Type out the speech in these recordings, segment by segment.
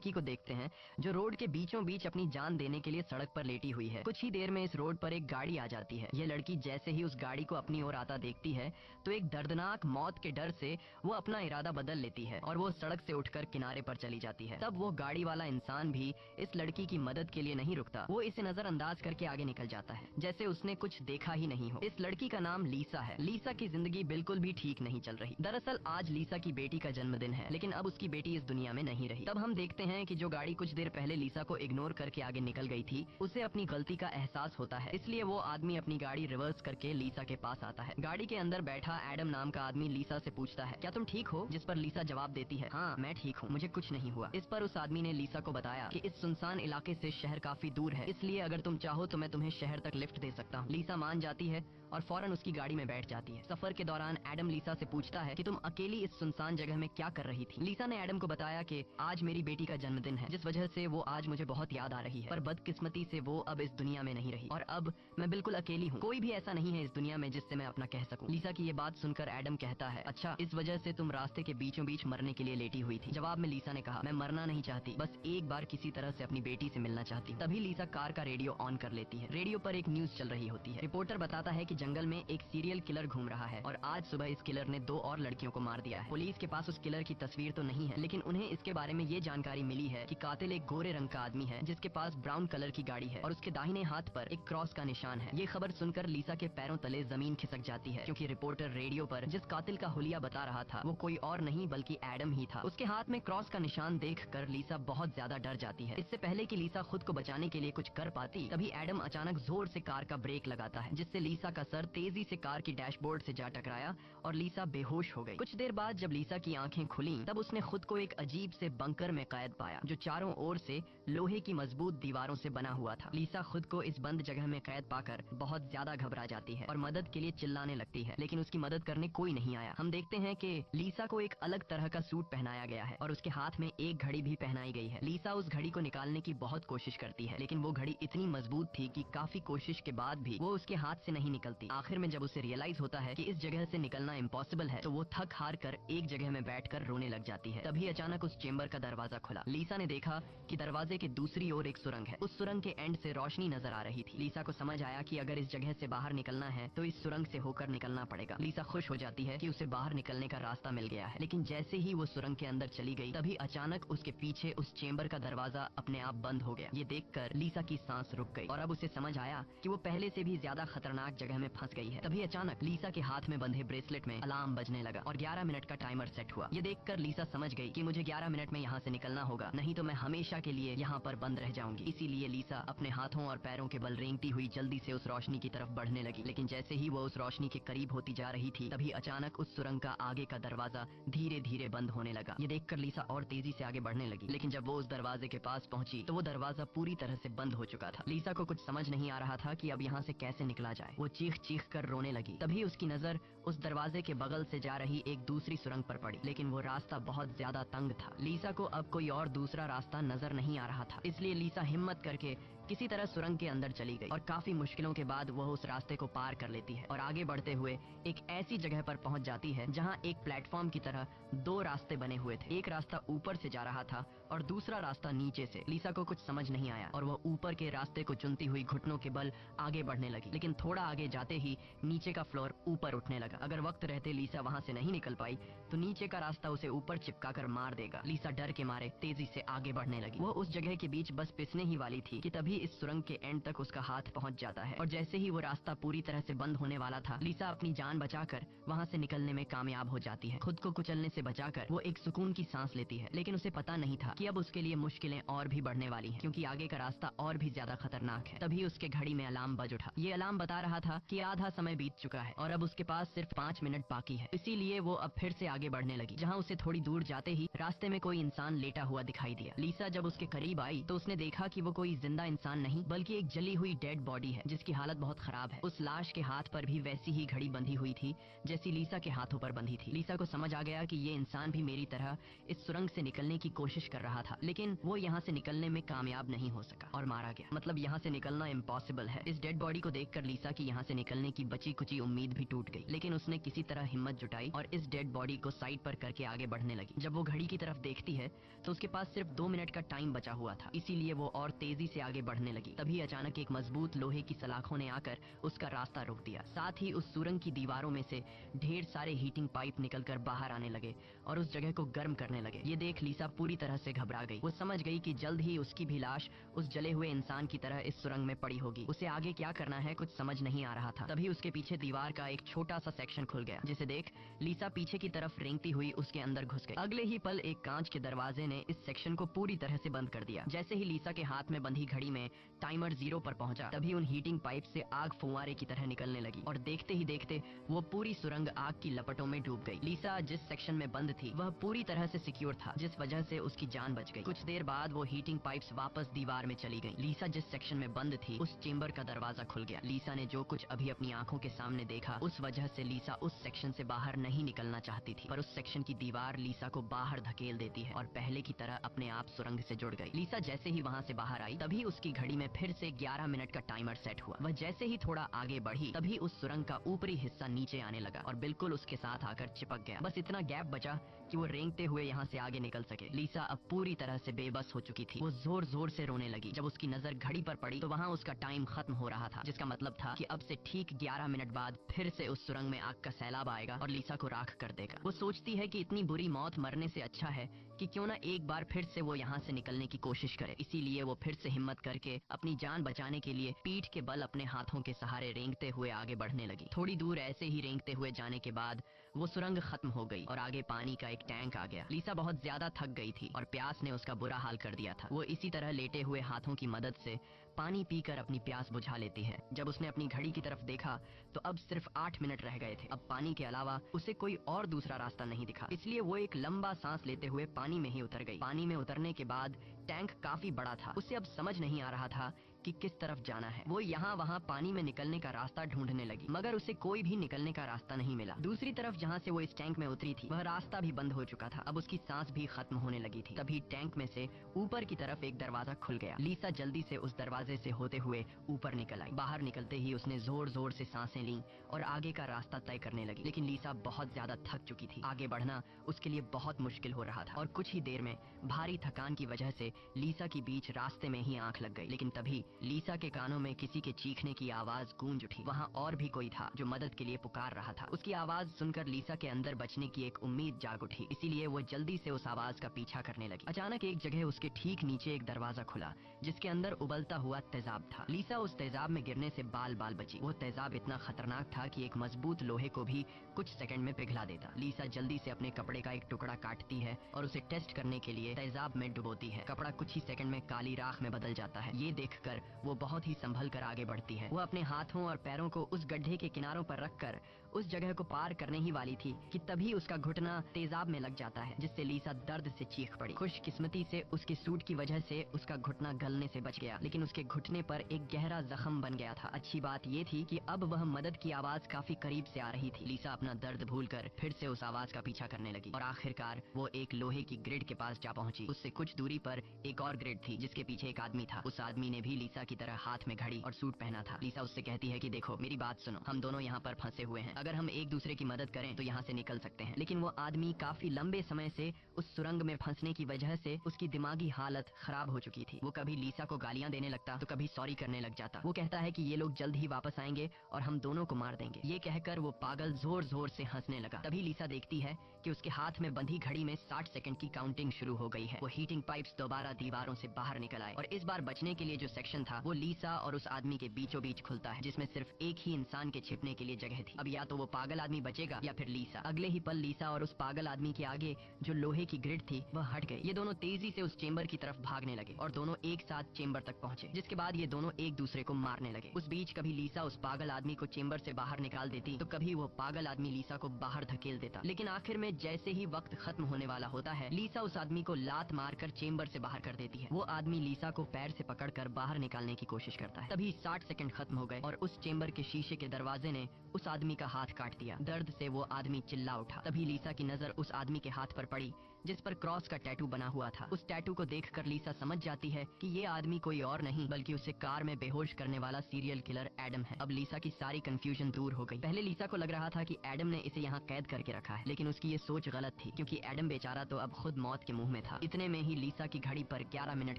लड़की को देखते हैं जो रोड के बीचों बीच अपनी जान देने के लिए सड़क पर लेटी हुई है। कुछ ही देर में इस रोड पर एक गाड़ी आ जाती है। ये लड़की जैसे ही उस गाड़ी को अपनी ओर आता देखती है तो एक दर्दनाक मौत के डर से वो अपना इरादा बदल लेती है और वो सड़क से उठकर किनारे पर चली जाती है। तब वो गाड़ी वाला इंसान भी इस लड़की की मदद के लिए नहीं रुकता। वो इसे नजरअंदाज करके आगे निकल जाता है जैसे उसने कुछ देखा ही नहीं हो। इस लड़की का नाम लीसा है। लीसा की जिंदगी बिल्कुल भी ठीक नहीं चल रही। दरअसल आज लीसा की बेटी का जन्मदिन है, लेकिन अब उसकी बेटी इस दुनिया में नहीं रही। तब हम देखते हैं कि जो गाड़ी कुछ देर पहले लीसा को इग्नोर करके आगे निकल गई थी, उसे अपनी गलती का एहसास होता है, इसलिए वो आदमी अपनी गाड़ी रिवर्स करके लीसा के पास आता है। गाड़ी के अंदर बैठा एडम नाम का आदमी लीसा से पूछता है, क्या तुम ठीक हो? जिस पर लीसा जवाब देती है, हाँ मैं ठीक हूँ, मुझे कुछ नहीं हुआ। इस पर उस आदमी ने लीसा को बताया कि इस सुनसान इलाके से शहर काफी दूर है, इसलिए अगर तुम चाहो तो मैं तुम्हें शहर तक लिफ्ट दे सकता हूँ। लीसा मान जाती है और फौरन उसकी गाड़ी में बैठ जाती है। सफर के दौरान एडम लीसा से पूछता है कि तुम अकेली इस सुनसान जगह में क्या कर रही थी? लीसा ने एडम को बताया कि आज मेरी बेटी का जन्मदिन है, जिस वजह से वो आज मुझे बहुत याद आ रही है, पर बदकिस्मती से वो अब इस दुनिया में नहीं रही और अब मैं बिल्कुल अकेली हूँ। कोई भी ऐसा नहीं है इस दुनिया में जिससे मैं अपना कह सकूं। लीसा की ये बात सुनकर एडम कहता है, अच्छा इस वजह से तुम रास्ते के बीचों बीच मरने के लिए लेटी हुई थी? जवाब में लीसा ने कहा, मैं मरना नहीं चाहती, बस एक बार किसी तरह से अपनी बेटी से मिलना चाहती हूँ। तभी लीसा कार का रेडियो ऑन कर लेती है। रेडियो पर एक न्यूज चल रही होती है। रिपोर्टर बताता है कि जंगल में एक सीरियल किलर घूम रहा है और आज सुबह इस किलर ने 2 और लड़कियों को मार दिया है। पुलिस के पास उस किलर की तस्वीर तो नहीं है, लेकिन उन्हें इसके बारे में ये जानकारी मिली है कि कातिल एक गोरे रंग का आदमी है जिसके पास ब्राउन कलर की गाड़ी है और उसके दाहिने हाथ पर एक क्रॉस का निशान है। ये खबर सुनकर लीसा के पैरों तले जमीन खिसक जाती है, क्योंकि रिपोर्टर रेडियो पर जिस कातिल का हुलिया बता रहा था वो कोई और नहीं बल्कि एडम ही था। उसके हाथ में क्रॉस का निशान देखकर लीसा बहुत ज्यादा डर जाती है। इससे पहले कि लीसा खुद को बचाने के लिए कुछ कर पाती, तभी एडम अचानक जोर से कार का ब्रेक लगाता है, जिससे लीसा का सर तेजी से कार की डैशबोर्ड से जा टकराया और लीसा बेहोश हो गई। कुछ देर बाद जब लीसा की आंखें खुली तब उसने खुद को एक अजीब से बंकर में कैद पाया जो चारों ओर से लोहे की मजबूत दीवारों से बना हुआ था। लीसा खुद को इस बंद जगह में कैद पाकर बहुत ज्यादा घबरा जाती है और मदद के लिए चिल्लाने लगती है, लेकिन उसकी मदद करने कोई नहीं आया। हम देखते हैं कि लीसा को एक अलग तरह का सूट पहनाया गया है और उसके हाथ में एक घड़ी भी पहनाई गई है। लीसा उस घड़ी को निकालने की बहुत कोशिश करती है, लेकिन वो घड़ी इतनी मजबूत थी कि काफी कोशिश के बाद भी वो उसके हाथ से नहीं निकलती। आखिर में जब उसे रियलाइज होता है कि इस जगह से निकलना इम्पॉसिबल है, तो वो थक हार कर एक जगह में बैठकर रोने लग जाती है। तभी अचानक उस चेंबर का दरवाजा खुला। लीसा ने देखा कि दरवाजे के दूसरी ओर एक सुरंग है। उस सुरंग के एंड से रोशनी नजर आ रही थी। लीसा को समझ आया कि अगर इस जगह से बाहर निकलना है तो इस सुरंग से होकर निकलना पड़ेगा। लीसा खुश हो जाती है कि उसे बाहर निकलने का रास्ता मिल गया है, लेकिन जैसे ही वो सुरंग के अंदर चली गई तभी अचानक उसके पीछे उस चेंबर का दरवाजा अपने आप बंद हो गया। ये देखकर लीसा की सांस रुक गई और अब उसे समझ आया कि वो पहले से भी ज्यादा खतरनाक जगह में फंस गई है। तभी अचानक लीसा के हाथ में बंधे ब्रेसलेट में अलार्म बजने लगा और 11 मिनट का टाइमर सेट हुआ। ये देखकर लीसा समझ गई कि मुझे 11 मिनट में यहाँ से निकलना होगा, नहीं तो मैं हमेशा के लिए यहाँ पर बंद रह जाऊंगी। इसीलिए लीसा अपने हाथों और पैरों के बल रेंगती हुई जल्दी से उस रोशनी की तरफ बढ़ने लगी, लेकिन जैसे ही वो उस रोशनी के करीब होती जा रही थी तभी अचानक उस सुरंग का आगे का दरवाजा धीरे धीरे बंद होने लगा। ये देखकर लीसा और तेजी से आगे बढ़ने लगी, लेकिन जब वो उस दरवाजे के पास पहुंची तो वो दरवाजा पूरी तरह से बंद हो चुका था। लीसा को कुछ समझ नहीं आ रहा था कि अब यहाँ से कैसे निकला जाए। वो चीख चीख कर रोने लगी। तभी उसकी नजर उस दरवाजे के बगल से जा रही एक दूसरी सुरंग पर पड़ी, लेकिन वो रास्ता बहुत ज्यादा तंग था। लीसा को अब कोई और दूसरा रास्ता नजर नहीं आ रहा था, इसलिए लीसा हिम्मत करके किसी तरह सुरंग के अंदर चली गई और काफी मुश्किलों के बाद वह उस रास्ते को पार कर लेती है और आगे बढ़ते हुए एक ऐसी जगह पर पहुंच जाती है जहां एक प्लेटफॉर्म की तरह 2 रास्ते बने हुए थे। एक रास्ता ऊपर से जा रहा था और दूसरा रास्ता नीचे से। लीसा को कुछ समझ नहीं आया और वह ऊपर के रास्ते को चुनती हुई घुटनों के बल आगे बढ़ने लगी, लेकिन थोड़ा आगे जाते ही नीचे का फ्लोर ऊपर उठने लगा। अगर वक्त रहते लीसा वहां से नहीं निकल पाई तो नीचे का रास्ता उसे ऊपर चिपका कर मार देगा। लीसा डर के मारे तेजी से आगे बढ़ने लगी। वो उस जगह के बीच बस पिसने ही वाली थी कि तभी इस सुरंग के एंड तक उसका हाथ पहुंच जाता है और जैसे ही वो रास्ता पूरी तरह से बंद होने वाला था, लीसा अपनी जान बचाकर वहां से निकलने में कामयाब हो जाती है। खुद को कुचलने से बचाकर वो एक सुकून की सांस लेती है, लेकिन उसे पता नहीं था कि अब उसके लिए मुश्किलें और भी बढ़ने वाली हैं, क्योंकि आगे का रास्ता और भी ज्यादा खतरनाक है। तभी उसके घड़ी में अलार्म बज उठा। ये अलार्म बता रहा था कि आधा समय बीत चुका है और अब उसके पास सिर्फ 5 मिनट बाकी है। इसीलिए वो अब फिर से आगे बढ़ने लगी, जहाँ उसे थोड़ी दूर जाते ही रास्ते में कोई इंसान लेटा हुआ दिखाई दिया। लीसा जब उसके करीब आई तो उसने देखा कि वो कोई जिंदा इंसान नहीं बल्कि एक जली हुई डेड बॉडी है जिसकी हालत बहुत खराब है। उस लाश के हाथ पर भी वैसी ही घड़ी बंधी हुई थी जैसी लीसा के हाथों पर बंधी थी। लीसा को समझ आ गया कि ये इंसान भी मेरी तरह इस सुरंग से निकलने की कोशिश कर रहा था, लेकिन वो यहाँ से निकलने में कामयाब नहीं हो सका और मारा गया। मतलब यहाँ से निकलना इम्पॉसिबल है। इस डेड बॉडी को देखकर लीसा की यहाँ से निकलने की बची कुची उम्मीद भी टूट गई, लेकिन उसने किसी तरह हिम्मत जुटाई और इस डेड बॉडी को साइड पर करके आगे बढ़ने लगी। जब वो घड़ी की तरफ देखती है तो उसके पास सिर्फ 2 मिनट का टाइम बचा हुआ था, इसीलिए वो और तेजी से आगे बढ़ने लगी। तभी अचानक एक मजबूत लोहे की सलाखों ने आकर उसका रास्ता रोक दिया। साथ ही उस सुरंग की दीवारों में से ढेर सारे हीटिंग पाइप निकलकर बाहर आने लगे और उस जगह को गर्म करने लगे। ये देख लीसा पूरी तरह से घबरा गई। वो समझ गई कि जल्द ही उसकी भी लाश उस जले हुए इंसान की तरह इस सुरंग में पड़ी होगी। उसे आगे क्या करना है कुछ समझ नहीं आ रहा था। तभी उसके पीछे दीवार का एक छोटा सा सेक्शन खुल गया, जिसे देख लीसा पीछे की तरफ रेंगती हुई उसके अंदर घुस गई। अगले ही पल एक कांच के दरवाजे ने इस सेक्शन को पूरी तरह से बंद कर दिया। जैसे ही लीसा के हाथ में बंधी घड़ी में टाइमर 0 पर पहुंचा, तभी उन हीटिंग पाइप से आग फुंवारे की तरह निकलने लगी और देखते ही देखते वो पूरी सुरंग आग की लपटों में डूब गई। लीसा जिस सेक्शन में बंद थी वह पूरी तरह से सिक्योर था, जिस वजह से उसकी जान बच गई। कुछ देर बाद वो हीटिंग पाइप्स वापस दीवार में चली गई। लीसा जिस सेक्शन में बंद थी उस चेंबर का दरवाजा खुल गया। लीसा ने जो कुछ अभी अपनी आंखों के सामने देखा, उस वजह से लीसा उस सेक्शन से बाहर नहीं निकलना चाहती थी, पर उस सेक्शन की दीवार लीसा को बाहर धकेल देती है और पहले की तरह अपने आप सुरंग से जुड़ गई। लीसा जैसे ही वहाँ से बाहर आई, तभी उसकी घड़ी में फिर से 11 मिनट का टाइमर सेट हुआ। वह जैसे ही थोड़ा आगे बढ़ी, तभी उस सुरंग का ऊपरी हिस्सा नीचे आने लगा और बिल्कुल उसके साथ आकर चिपक गया। बस इतना गैप बचा कि वो रेंगते हुए यहाँ से आगे निकल सके। लीसा अब पूरी तरह से बेबस हो चुकी थी। वो जोर जोर से रोने लगी। जब उसकी नजर घड़ी पर पड़ी तो वहाँ उसका टाइम खत्म हो रहा था, जिसका मतलब था कि अब से ठीक 11 मिनट बाद फिर से उस सुरंग में आग का सैलाब आएगा और लीसा को राख कर देगा। वो सोचती है कि इतनी बुरी मौत मरने से अच्छा है कि क्यों ना एक बार फिर से वो यहाँ से निकलने की कोशिश करे। इसीलिए वो फिर से हिम्मत करके अपनी जान बचाने के लिए पीठ के बल अपने हाथों के सहारे रेंगते हुए आगे बढ़ने लगी। थोड़ी दूर ऐसे ही रेंगते हुए जाने के बाद वो सुरंग खत्म हो गई और आगे पानी का एक टैंक आ गया। लीसा बहुत ज्यादा थक गई थी और प्यास ने उसका बुरा हाल कर दिया था। वो इसी तरह लेटे हुए हाथों की मदद से पानी पीकर अपनी प्यास बुझा लेती है। जब उसने अपनी घड़ी की तरफ देखा तो अब सिर्फ 8 मिनट रह गए थे। अब पानी के अलावा उसे कोई और दूसरा रास्ता नहीं दिखा, इसलिए वो एक लंबा सांस लेते हुए पानी में ही उतर गई। पानी में उतरने के बाद टैंक काफी बड़ा था। उसे अब समझ नहीं आ रहा था कि किस तरफ जाना है। वो यहाँ वहाँ पानी में निकलने का रास्ता ढूंढने लगी, मगर उसे कोई भी निकलने का रास्ता नहीं मिला। दूसरी तरफ जहाँ से वो इस टैंक में उतरी थी वह रास्ता भी बंद हो चुका था। अब उसकी सांस भी खत्म होने लगी थी। तभी टैंक में से ऊपर की तरफ एक दरवाजा खुल गया। लीसा जल्दी से उस दरवाजे से होते हुए ऊपर निकल आई। बाहर निकलते ही उसने जोर जोर से सांसें ली और आगे का रास्ता तय करने लगी, लेकिन लीसा बहुत ज्यादा थक चुकी थी। आगे बढ़ना उसके लिए बहुत मुश्किल हो रहा था और कुछ ही देर में भारी थकान की वजह से लीसा की बीच रास्ते में ही आंख लग गई। लेकिन तभी लीसा के कानों में किसी के चीखने की आवाज गूंज उठी। वहाँ और भी कोई था जो मदद के लिए पुकार रहा था। उसकी आवाज सुनकर लीसा के अंदर बचने की एक उम्मीद जाग उठी, इसीलिए वो जल्दी से उस आवाज का पीछा करने लगी। अचानक एक जगह उसके ठीक नीचे एक दरवाजा खुला, जिसके अंदर उबलता हुआ तेजाब था। लीसा उस तेजाब में गिरने से बाल बाल बची। वो तेजाब इतना खतरनाक था कि एक मजबूत लोहे को भी कुछ सेकंड में पिघला देता। लीसा जल्दी से अपने कपड़े का एक टुकड़ा काटती है और उसे टेस्ट करने के लिए तेजाब में डुबोती है। कपड़ा कुछ ही सेकंड में काली राख में बदल जाता है। ये देखकर वो बहुत ही संभल कर आगे बढ़ती है। वो अपने हाथों और पैरों को उस गड्ढे के किनारों पर रखकर उस जगह को पार करने ही वाली थी कि तभी उसका घुटना तेजाब में लग जाता है, जिससे लीसा दर्द से चीख पड़ी। खुशकिस्मती से उसके सूट की वजह से उसका घुटना गलने से बच गया, लेकिन उसके घुटने पर एक गहरा जख्म बन गया था। अच्छी बात ये थी कि अब वह मदद की आवाज काफी करीब से आ रही थी। लीसा अपना दर्द भूलकर फिर से उस आवाज का पीछा करने लगी और आखिरकार वो एक लोहे की ग्रिड के पास जा पहुंची। उससे कुछ दूरी पर एक और ग्रिड थी, जिसके पीछे एक आदमी था। उस आदमी ने भी लीसा की तरह हाथ में घड़ी और सूट पहना था। लीसा उससे कहती है कि देखो मेरी बात सुनो, हम दोनों यहाँ पर फंसे हुए हैं, अगर हम एक दूसरे की मदद करें तो यहाँ से निकल सकते हैं। लेकिन वो आदमी काफी लंबे समय से उस सुरंग में फंसने की वजह से उसकी दिमागी हालत खराब हो चुकी थी। वो कभी लीसा को गालियां देने लगता तो कभी सॉरी करने लग जाता। वो कहता है कि ये लोग जल्द ही वापस आएंगे और हम दोनों को मार देंगे। ये कहकर वो पागल जोर जोर से हंसने लगा। तभी लीसा देखती है कि उसके हाथ में बंधी घड़ी में 60 सेकंड की काउंटिंग शुरू हो गई है। वो हीटिंग पाइप्स दोबारा दीवारों से बाहर निकल आए और इस बार बचने के लिए जो सेक्शन था वो लीसा और उस आदमी के बीचों बीच खुलता है, जिसमें सिर्फ एक ही इंसान के छिपने के लिए जगह थी। अब या तो वो पागल आदमी बचेगा या फिर लीसा। अगले ही पल लीसा और उस पागल आदमी के आगे जो लोहे की ग्रिड थी वह हट गई। ये दोनों तेजी से उस चेंबर की तरफ भागने लगे और दोनों एक साथ चेंबर तक पहुंचे, जिसके बाद ये दोनों एक दूसरे को मारने लगे। उस बीच कभी लीसा उस पागल आदमी को चेंबर से बाहर निकाल देती तो कभी वो पागल आदमी लीसा को बाहर धकेल देता। लेकिन आखिर में जैसे ही वक्त खत्म होने वाला होता है, लीसा उस आदमी को लात मारकर चेंबर से बाहर कर देती है। वो आदमी लीसा को पैर से पकड़कर बाहर निकालने की कोशिश करता है। तभी 60 सेकंड खत्म हो गए और उस चेंबर के शीशे के दरवाजे ने उस आदमी का हाथ काट दिया। दर्द से वो आदमी चिल्ला उठा। तभी लीसा की नजर उस आदमी के हाथ पर पड़ी जिस पर क्रॉस का टैटू बना हुआ था। उस टैटू को देखकर लीसा समझ जाती है कि ये आदमी कोई और नहीं बल्कि उसे कार में बेहोश करने वाला सीरियल किलर एडम है। अब लीसा की सारी कंफ्यूजन दूर हो गई। पहले लीसा को लग रहा था कि एडम ने इसे यहाँ कैद करके रखा है, लेकिन उसकी ये सोच गलत थी क्योंकि एडम बेचारा तो अब खुद मौत के मुंह में था। इतने में ही लीसा की घड़ी पर 11 मिनट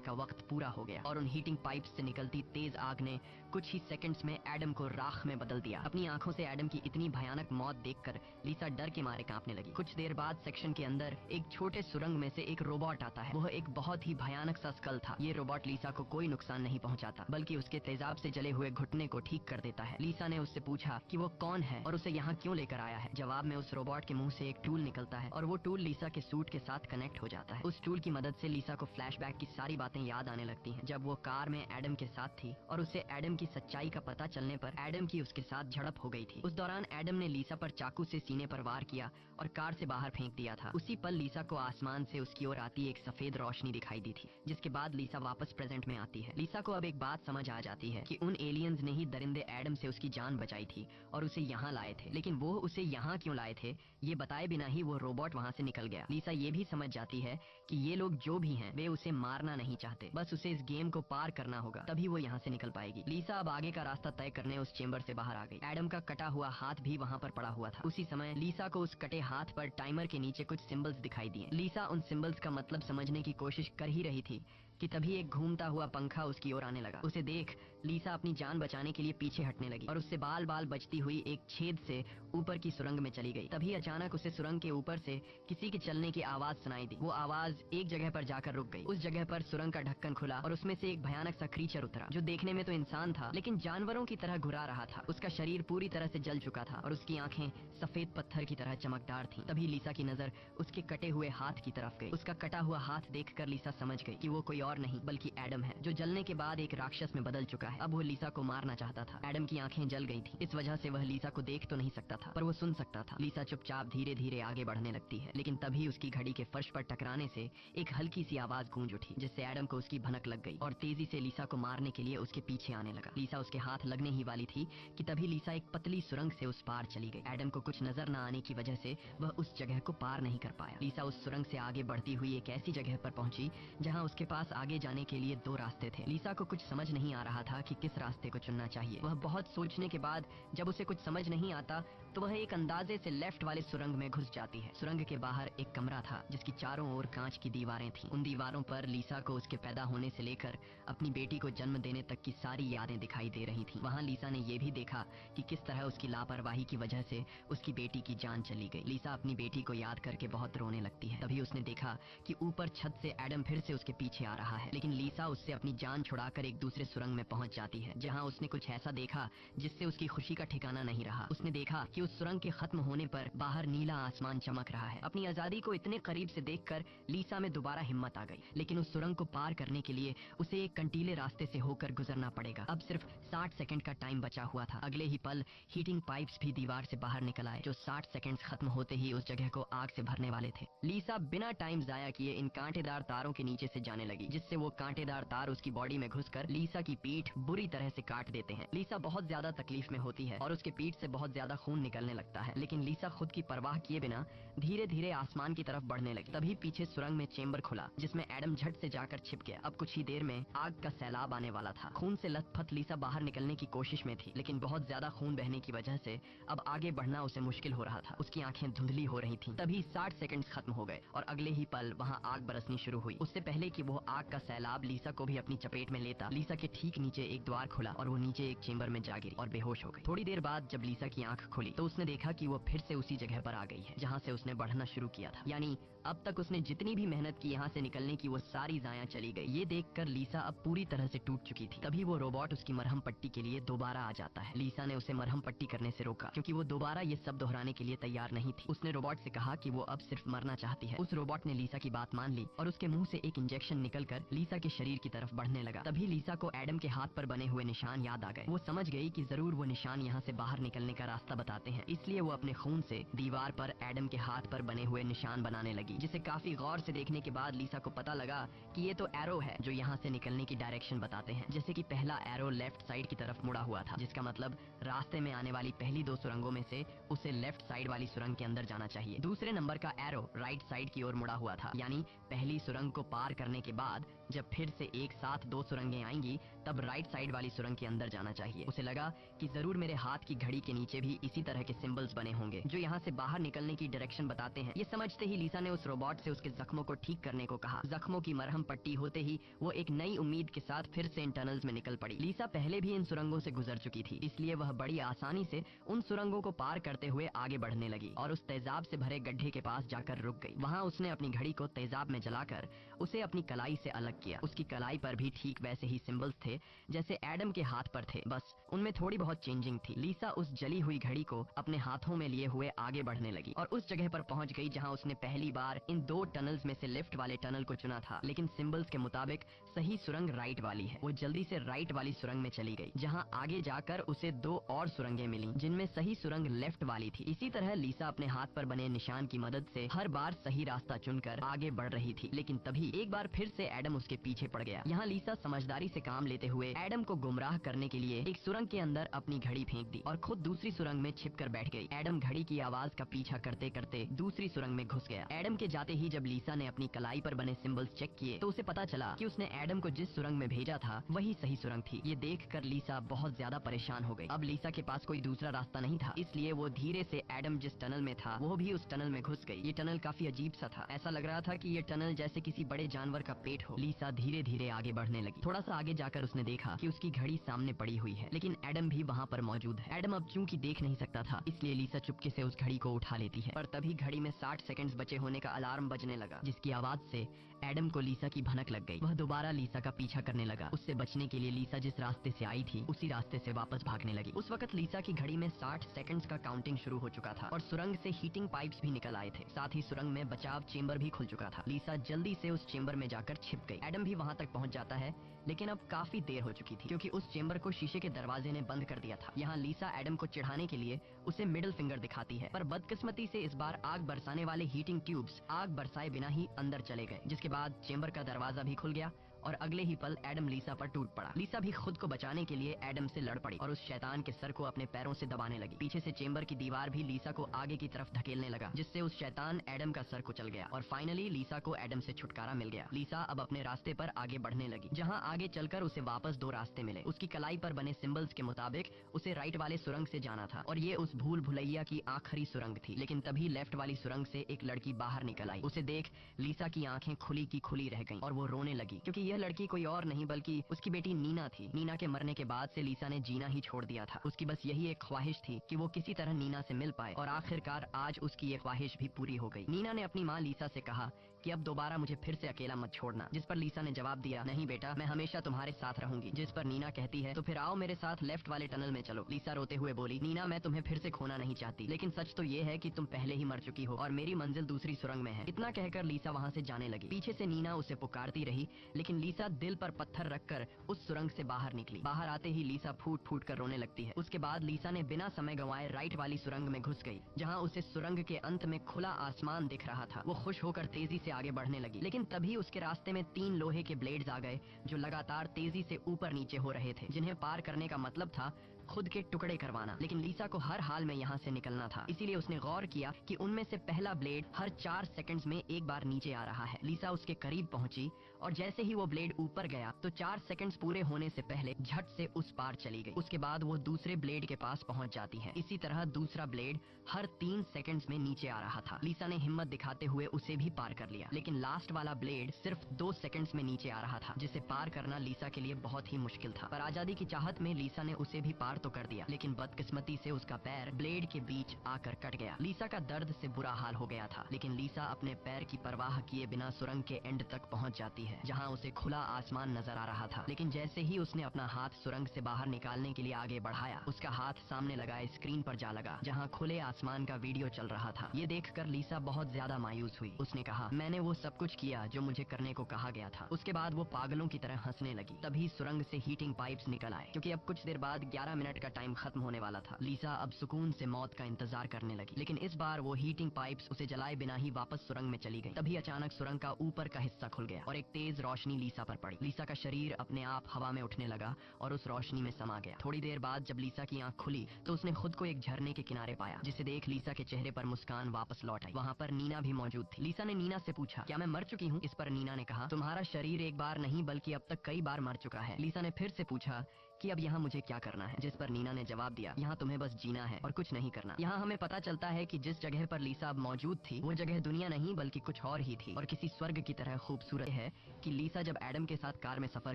का वक्त पूरा हो गया और उन हीटिंग पाइप्स से निकलती तेज आग ने कुछ ही सेकंड्स में एडम को राख में बदल दिया। अपनी आंखों से एडम की इतनी भयानक मौत देखकर लीसा डर के मारे कांपने लगी। कुछ देर बाद सेक्शन के अंदर एक छोटे सुरंग में से एक रोबोट आता है। वह एक बहुत ही भयानक सा स्कल था। ये रोबोट लीसा को कोई नुकसान नहीं पहुंचाता बल्कि उसके तेजाब से जले हुए घुटने को ठीक कर देता है। लीसा ने उससे पूछा कि वो कौन है और उसे यहाँ क्यों लेकर आया है। जवाब में उस रोबोट के मुंह से एक टूल निकलता है और वो टूल लीसा के सूट के साथ कनेक्ट हो जाता है। उस टूल की मदद से लीसा को फ्लैशबैक की सारी बातें याद आने लगती हैं, जब वो कार में एडम के साथ थी और उसे एडम की सच्चाई का पता चलने पर एडम की उसके साथ झड़प हो गई थी। उस दौरान एडम ने लीसा पर चाकू से सीने पर वार किया और कार से बाहर फेंक दिया था। उसी पल लीसा को आसमान से उसकी ओर आती एक सफेद रोशनी दिखाई दी थी, जिसके बाद लीसा वापस प्रेजेंट में आती है। लीसा को अब एक बात समझ आ जाती है कि उन एलियंस ने ही दरिंदे एडम से उसकी जान बचाई थी और उसे यहाँ लाए थे, लेकिन वो उसे यहाँ क्यों लाए थे ये बताए बिना ही वो रोबोट वहाँ से निकल गया। लीसा ये भी समझ जाती है कि ये लोग जो भी हैं वे उसे मारना नहीं चाहते, बस उसे इस गेम को पार करना होगा, तभी वो यहाँ से निकल पाएगी। लीसा अब आगे का रास्ता तय करने उस चेंबर से बाहर आ गई। एडम का कटा हुआ हाथ भी वहाँ पर पड़ा हुआ था। उसी समय लीसा को उस कटे हाथ पर टाइमर के नीचे कुछ सिंबल्स दिखाई दिए। लीसा उन सिंबल्स का मतलब समझने की कोशिश कर ही रही थी कि तभी एक घूमता हुआ पंखा उसकी ओर आने लगा। उसे देख लीसा अपनी जान बचाने के लिए पीछे हटने लगी और उससे बाल बाल बचती हुई एक छेद से ऊपर की सुरंग में चली गई। तभी अचानक उसे सुरंग के ऊपर से किसी के चलने की आवाज सुनाई दी। वो आवाज एक जगह पर जाकर रुक गई। उस जगह पर सुरंग का ढक्कन खुला और उसमें से एक भयानक सा क्रीचर उतरा, जो देखने में तो इंसान था लेकिन जानवरों की तरह घुरा रहा था। उसका शरीर पूरी तरह से जल चुका था और उसकी आंखें सफेद पत्थर की तरह चमकदार थीं। तभी लीसा की नजर उसके कटे हुए हाथ की तरफ गई। उसका कटा हुआ हाथ देखकर लीसा समझ गई कि वो कोई और नहीं बल्कि एडम है, जो जलने के बाद एक राक्षस में बदल चुका है। अब वो लीसा को मारना चाहता था। एडम की आंखें जल गई थी, इस वजह से वह लीसा को देख तो नहीं सकता था पर वो सुन सकता था। लीसा चुपचाप धीरे धीरे आगे बढ़ने लगती है, लेकिन तभी उसकी घड़ी के फर्श पर टकराने से एक हल्की सी आवाज गूंज उठी, जिससे एडम को उसकी भनक लग गई और तेजी से लीसा को मारने के लिए उसके पीछे आने लगा। लीसा उसके हाथ लगने ही वाली थी कि तभी लीसा एक पतली सुरंग से उस पार चली गई। एडम को कुछ नजर न आने की वजह से वह उस जगह को पार नहीं कर पाया। लीसा उस सुरंग से आगे बढ़ती हुई एक ऐसी जगह पर पहुंची जहां उसके पास आगे जाने के लिए दो रास्ते थे। लीसा को कुछ समझ नहीं आ रहा था कि किस रास्ते को चुनना चाहिए। वह बहुत सोचने के बाद जब उसे कुछ समझ नहीं आता तो वह एक अंदाजे से लेफ्ट वाले सुरंग में घुस जाती है। सुरंग के बाहर एक कमरा था जिसकी चारों ओर कांच की दीवारें थीं। उन दीवारों पर लीसा को उसके पैदा होने से लेकर अपनी बेटी को जन्म देने तक की सारी यादें दिखाई दे रही थीं। वहां लीसा ने यह भी देखा कि किस तरह उसकी लापरवाही की वजह से उसकी बेटी की जान चली गई। लीसा अपनी बेटी को याद करके बहुत रोने लगती है। तभी उसने देखा कि ऊपर छत से एडम फिर से उसके पीछे आ रहा है, लेकिन लीसा उससे अपनी जान छुड़ाकर एक दूसरे सुरंग में पहुंच जाती है, जहां उसने कुछ ऐसा देखा जिससे उसकी खुशी का ठिकाना नहीं रहा। उसने देखा कि उस सुरंग के खत्म होने पर बाहर नीला आसमान चमक रहा है। अपनी आजादी को इतने करीब से देखकर लीसा में दोबारा हिम्मत आ गई, लेकिन उस सुरंग को पार करने के लिए उसे एक कंटीले रास्ते से होकर गुजरना पड़ेगा। अब सिर्फ 60 सेकंड का टाइम बचा हुआ था। अगले ही पल हीटिंग पाइप्स भी दीवार से बाहर निकल आए, जो 60 सेकंड खत्म होते ही उस जगह को आग से भरने वाले थे। लीसा बिना टाइम जाया किए इन कांटेदार तारों के नीचे से जाने लगी, जिससे वो कांटेदार तार उसकी बॉडी में घुसकर लीसा की पीठ बुरी तरह से काट देते हैं। लीसा बहुत ज्यादा तकलीफ में होती है और उसके पीठ से बहुत ज्यादा खून निकलने लगता है, लेकिन लीसा खुद की परवाह किए बिना धीरे धीरे आसमान की तरफ बढ़ने लगी। तभी पीछे सुरंग में चेंबर खुला, जिसमें एडम झट से जाकर छिप गया। अब कुछ ही देर में आग का सैलाब आने वाला था। खून से लथपथ लीसा बाहर निकलने की कोशिश में थी, लेकिन बहुत ज्यादा खून बहने की वजह से अब आगे बढ़ना उसे मुश्किल हो रहा था। उसकी आंखें धुंधली हो रही थीं। तभी 60 सेकंड खत्म हो गए और अगले ही पल वहां आग बरसनी शुरू हुई। उससे पहले कि वो आग का सैलाब लीसा को भी अपनी चपेट में लेता, लीसा के ठीक नीचे एक द्वार खुला और वो नीचे एक चेंबर में जा गिरी और बेहोश हो गई। थोड़ी देर बाद जब लीसा की आंख खुली तो उसने देखा कि वो फिर से उसी जगह पर आ गई है जहां से उसने बढ़ना शुरू किया था। यानी अब तक उसने जितनी भी मेहनत की यहाँ से निकलने की, वो सारी जाया चली गई। ये देखकर लीसा अब पूरी तरह से टूट चुकी थी। तभी वो रोबोट उसकी मरहम पट्टी के लिए दोबारा आ जाता है। लीसा ने उसे मरहम पट्टी करने से रोका, क्योंकि वो दोबारा ये सब दोहराने के लिए तैयार नहीं थी। उसने रोबोट से कहा कि वो अब सिर्फ मरना चाहती है। उस रोबोट ने लीसा की बात मान ली और उसके मुंह से एक इंजेक्शन निकलकर लीसा के शरीर की तरफ बढ़ने लगा। तभी लीसा को एडम के हाथ पर बने हुए निशान याद आ गए। वो समझ गई कि जरूर वो निशान यहाँ से बाहर निकलने का रास्ता बताते हैं, इसलिए वो अपने खून से दीवार पर एडम के हाथ पर बने हुए निशान बनाने लगी, जिसे काफी गौर से देखने के बाद लीसा को पता लगा कि ये तो एरो है जो यहाँ से निकलने की डायरेक्शन बताते हैं। जैसे कि पहला एरो लेफ्ट साइड की तरफ मुड़ा हुआ था, जिसका मतलब रास्ते में आने वाली पहली दो सुरंगों में से उसे लेफ्ट साइड वाली सुरंग के अंदर जाना चाहिए। दूसरे नंबर का एरो राइट साइड राइट की ओर मुड़ा हुआ था, यानी पहली सुरंग को पार करने के बाद जब फिर से एक साथ दो सुरंगें आएंगी तब राइट साइड वाली सुरंग के अंदर जाना चाहिए। उसे लगा कि जरूर मेरे हाथ की घड़ी के नीचे भी इसी तरह के सिंबल्स बने होंगे जो यहाँ से बाहर निकलने की डायरेक्शन बताते हैं। ये समझते ही लीसा ने उस रोबोट से उसके जख्मों को ठीक करने को कहा। जख्मों की मरहम पट्टी होते ही वो एक नई उम्मीद के साथ फिर से इन टनल्स में निकल पड़ी। लीसा पहले भी इन सुरंगों से गुजर चुकी थी, इसलिए वह बड़ी आसानी से उन सुरंगों को पार करते हुए आगे बढ़ने लगी और उस तेजाब से भरे गड्ढे के पास जाकर रुक गई। वहाँ उसने अपनी घड़ी को तेजाब में जलाकर उसे अपनी कलाई से अलग किया। उसकी कलाई पर भी ठीक वैसे ही सिंबल्स थे जैसे एडम के हाथ पर थे, बस उनमें थोड़ी बहुत चेंजिंग थी। लीसा उस जली हुई घड़ी को अपने हाथों में लिए हुए आगे बढ़ने लगी और उस जगह पर पहुंच गई जहां उसने पहली बार इन दो टनल्स में से लेफ्ट वाले टनल को चुना था, लेकिन सिंबल्स के मुताबिक सही सुरंग राइट वाली है। वो जल्दी से राइट वाली सुरंग में चली गई, जहां आगे जाकर उसे दो और सुरंगें मिली जिनमें सही सुरंग लेफ्ट वाली थी। इसी तरह लीसा अपने हाथ पर बने निशान की मदद से हर बार सही रास्ता चुनकर आगे बढ़ रही थी, लेकिन तभी एक बार फिर से एडम उसके पीछे पड़ गया। यहाँ लीसा समझदारी से काम लेते हुए एडम को गुमराह करने के लिए एक सुरंग के अंदर अपनी घड़ी फेंक दी और खुद दूसरी सुरंग में छिपकर बैठ गई। एडम घड़ी की आवाज का पीछा करते करते दूसरी सुरंग में घुस गया। एडम के जाते ही जब लीसा ने अपनी कलाई पर बने सिंबल्स चेक किए तो उसे पता चला कि उसने एडम को जिस सुरंग में भेजा था वही सही सुरंग थी। ये देखकर लीसा बहुत ज्यादा परेशान हो गई। अब लीसा के पास कोई दूसरा रास्ता नहीं था, इसलिए वो धीरे से एडम जिस टनल में था वो भी उस टनल में घुस गई। ये टनल काफी अजीब सा था, ऐसा लग रहा था कि ये टनल जैसे किसी बड़े जानवर का पेट हो। लीसा धीरे धीरे आगे बढ़ने लगी। थोड़ा सा आगे जाकर उसने देखा कि उसकी घड़ी सामने पड़ी हुई है, लेकिन एडम भी वहाँ पर मौजूद है। एडम अब चूंकि देख नहीं सकता था, इसलिए लीसा चुपके से उस घड़ी को उठा लेती है, पर तभी घड़ी में 60 सेकंड्स बचे होने का अलार्म बजने लगा, जिसकी आवाज से एडम को लीसा की भनक लग गई। वह दोबारा लीसा का पीछा करने लगा। उससे बचने के लिए लीसा जिस रास्ते से आई थी उसी रास्ते से वापस भागने लगी। उस वक्त लीसा की घड़ी में 60 सेकंड्स का काउंटिंग शुरू हो चुका था और सुरंग से हीटिंग पाइप्स भी निकल आए थे। साथ ही सुरंग में बचाव चेंबर भी खुल चुका था। लीसा जल्दी से उस चेंबर में जाकर छिप गई। एडम भी वहाँ तक पहुँच जाता है, लेकिन अब काफी देर हो चुकी थी क्योंकि उस चेंबर को शीशे के दरवाजे ने बंद कर दिया था। यहाँ लीसा एडम को चिढ़ाने के लिए उसे मिडिल फिंगर दिखाती है, पर बदकिस्मती से इस बार आग बरसाने वाले हीटिंग ट्यूब्स आग बरसाए बिना ही अंदर चले गए, जिसके बाद चेंबर का दरवाजा भी खुल गया और अगले ही पल एडम लीसा पर टूट पड़ा। लीसा भी खुद को बचाने के लिए एडम से लड़ पड़ी और उस शैतान के सर को अपने पैरों से दबाने लगी। पीछे से चेंबर की दीवार भी लीसा को आगे की तरफ धकेलने लगा, जिससे उस शैतान एडम का सर कुचल गया और फाइनली लीसा को एडम से छुटकारा मिल गया। लीसा अब अपने रास्ते पर आगे बढ़ने लगी, जहाँ आगे चलकर उसे वापस दो रास्ते मिले। उसकी कलाई पर बने सिंबल्स के मुताबिक उसे राइट वाले सुरंग से जाना था और ये उस भूल भुलैया की आखिरी सुरंग थी, लेकिन तभी लेफ्ट वाली सुरंग से एक लड़की बाहर निकल आई। उसे देख लीसा की आंखें खुली की खुली रह गईं और वो रोने लगी, क्योंकि यह लड़की कोई और नहीं बल्कि उसकी बेटी नीना थी। नीना के मरने के बाद से लीसा ने जीना ही छोड़ दिया था। उसकी बस यही एक ख्वाहिश थी कि वो किसी तरह नीना से मिल पाए और आखिरकार आज उसकी ये ख्वाहिश भी पूरी हो गई। नीना ने अपनी माँ लीसा से कहा कि अब दोबारा मुझे फिर से अकेला मत छोड़ना, जिस पर लीसा ने जवाब दिया, नहीं बेटा, मैं हमेशा तुम्हारे साथ रहूंगी। जिस पर नीना कहती है, तो फिर आओ मेरे साथ लेफ्ट वाले टनल में चलो। लीसा रोते हुए बोली, नीना, मैं तुम्हें फिर से खोना नहीं चाहती, लेकिन सच तो ये है कि तुम पहले ही मर चुकी हो और मेरी मंजिल दूसरी सुरंग में है। इतना कहकर लीसा वहाँ से जाने लगी। पीछे से नीना उसे पुकारती रही, लेकिन लीसा दिल पर पत्थर रखकर उस सुरंग से बाहर निकली। बाहर आते ही लीसा फूट फूट कर रोने लगती है। उसके बाद लीसा ने बिना समय गंवाए राइट वाली सुरंग में घुस गई, जहाँ उसे सुरंग के अंत में खुला आसमान दिख रहा था। वो खुश होकर तेजी से आगे बढ़ने लगी, लेकिन तभी उसके रास्ते में 3 लोहे के ब्लेड्स आ गए जो लगातार तेजी से ऊपर नीचे हो रहे थे, जिन्हें पार करने का मतलब था खुद के टुकड़े करवाना। लेकिन लीसा को हर हाल में यहाँ से निकलना था, इसीलिए उसने गौर किया कि उनमें से पहला ब्लेड हर 4 सेकंड्स में एक बार नीचे आ रहा है। लीसा उसके करीब पहुंची और जैसे ही वो ब्लेड ऊपर गया तो 4 सेकंड्स पूरे होने से पहले झट से उस पार चली गई। उसके बाद वो दूसरे ब्लेड के पास पहुंच जाती है। इसी तरह दूसरा ब्लेड हर 3 सेकंड्स में नीचे आ रहा था। लीसा ने हिम्मत दिखाते हुए उसे भी पार कर लिया, लेकिन लास्ट वाला ब्लेड सिर्फ 2 सेकंड्स में नीचे आ रहा था, जिसे पार करना लीसा के लिए बहुत ही मुश्किल था। पर आजादी की चाहत में लीसा ने उसे भी पार तो कर दिया, लेकिन बदकिस्मती से उसका पैर ब्लेड के बीच आकर कट गया। लीसा का दर्द से बुरा हाल हो गया था, लेकिन लीसा अपने पैर की परवाह किए बिना सुरंग के एंड तक पहुंच जाती है, जहां उसे खुला आसमान नजर आ रहा था। लेकिन जैसे ही उसने अपना हाथ सुरंग से बाहर निकालने के लिए आगे बढ़ाया, उसका हाथ सामने लगाए स्क्रीन पर जा लगा, जहां खुले आसमान का वीडियो चल रहा था। ये देखकर लीसा बहुत ज्यादा मायूस हुई। उसने कहा, मैंने वो सब कुछ किया जो मुझे करने को कहा गया था। उसके बाद वो पागलों की तरह हंसने लगी। तभी सुरंग से हीटिंग पाइप्स निकल आए, क्योंकि अब कुछ देर बाद 11 मिनट मिनट का टाइम खत्म होने वाला था। लीसा अब सुकून से मौत का इंतजार करने लगी, लेकिन इस बार वो हीटिंग पाइप्स उसे जलाए बिना ही वापस सुरंग में चली गई। तभी अचानक सुरंग का ऊपर का हिस्सा खुल गया और एक तेज रोशनी लीसा पर पड़ी। लीसा का शरीर अपने आप हवा में उठने लगा और उस रोशनी में समा गया। थोड़ी देर बाद जब लीसा की आंख खुली तो उसने खुद को एक झरने के किनारे पाया, जिसे देख लीसा के चेहरे पर मुस्कान वापस लौट आई। वहाँ पर नीना भी मौजूद थी। लीसा ने नीना से पूछा, क्या मैं मर चुकी हूँ? इस पर नीना ने कहा, तुम्हारा शरीर एक बार नहीं बल्कि अब तक कई बार मर चुका है। लीसा ने फिर से पूछा कि अब यहाँ मुझे क्या करना है? जिस पर नीना ने जवाब दिया, यहाँ तुम्हें बस जीना है और कुछ नहीं करना। यहाँ हमें पता चलता है कि जिस जगह पर लीसा अब मौजूद थी वो जगह दुनिया नहीं बल्कि कुछ और ही थी और किसी स्वर्ग की तरह खूबसूरत है कि लीसा जब एडम के साथ कार में सफर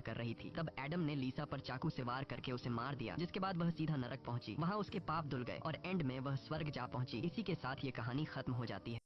कर रही थी तब एडम ने लीसा पर चाकू से वार करके उसे मार दिया, जिसके बाद वह सीधा नरक पहुंची। वहाँ उसके पाप धुल गए और एंड में वह स्वर्ग जा पहुंची। इसी के साथ ये कहानी खत्म हो जाती है।